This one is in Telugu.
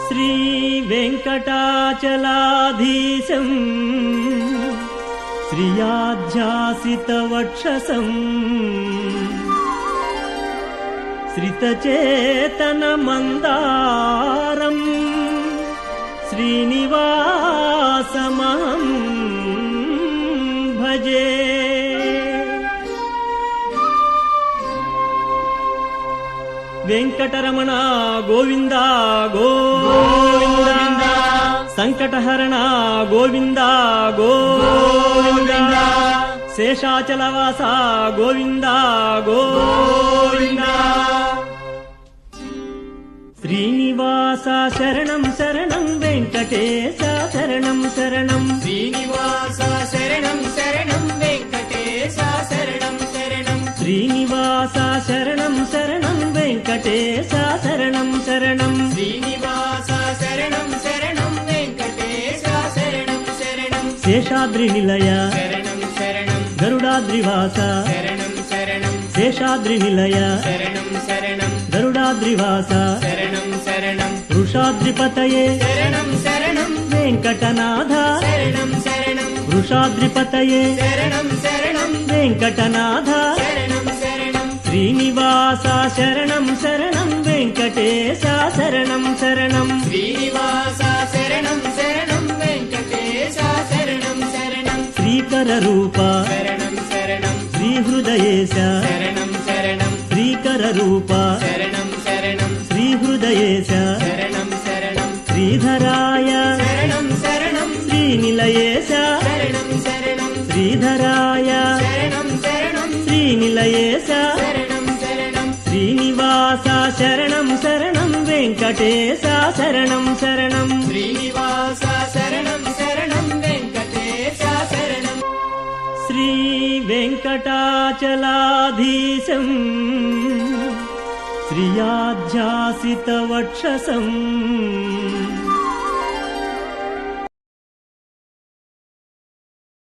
श्री वेंकटाचलाधीशं श्रियाध्यासितवक्षसं श्रितचेतनमन्दारं श्रीनिवासमहं भजे। వెంకటరమణ గోవింద గోవింద, సంకటహరణ గోవింద గోవింద, శేషాచలవాస గోవింద గోవింద। శ్రీనివాస శరణం శరణం వెంకటేశ శరణం శరణం, శ్రీనివాస శరణం శరణం వెంకటేశ శరణం శరణం, శ్రీనివాస శరణం శరణం వెంకటేశ శరణం శరణం, శ్రీనివాస శరణం శరణం వెంకటేశ శరణం శరణం, శేషాద్రి నిలయ శరణం శరణం, గరుడాద్రివాస శరణం శరణం, శేషాద్రి నిలయ శరణం శరణం, గరుడాద్రివాస శరణం శరణం, వృషాద్రిపతయే శరణం శరణం, వెంకటనాథ శరణం శరణం, వృషాద్రిపతయే శరణం శరణం, వెంకటనాథ, శరణం శరణం, శ్రీనివాస శరణం శరణం వెంకటేశ శరణం శరణం, శ్రీనివాస శరణం శరణం వెంకటేశ శరణం శరణం, శ్రీకర రూప శరణం శరణం, శ్రీహృదయేశ శరణం శరణం, శ్రీకర రూప శరణం శరణం, శ్రీహృదయేశ శరణం శరణం, శ్రీధరాయ శరణం శరణం, శ్రీనిలయేశ శరణం శరణం, శ్రీధరాయ శరణం శరణం, శ్రీనిలయేశ శరణం శరణం, శ్రీనివాస శరణం శరణం వెంకటేశ శరణం శరణం, శ్రీనివాస శరణం శరణం వెంకటేశ శరణం, శ్రీ వెంకటాచలాధీశం శ్రియాధ్యాసితవక్షసం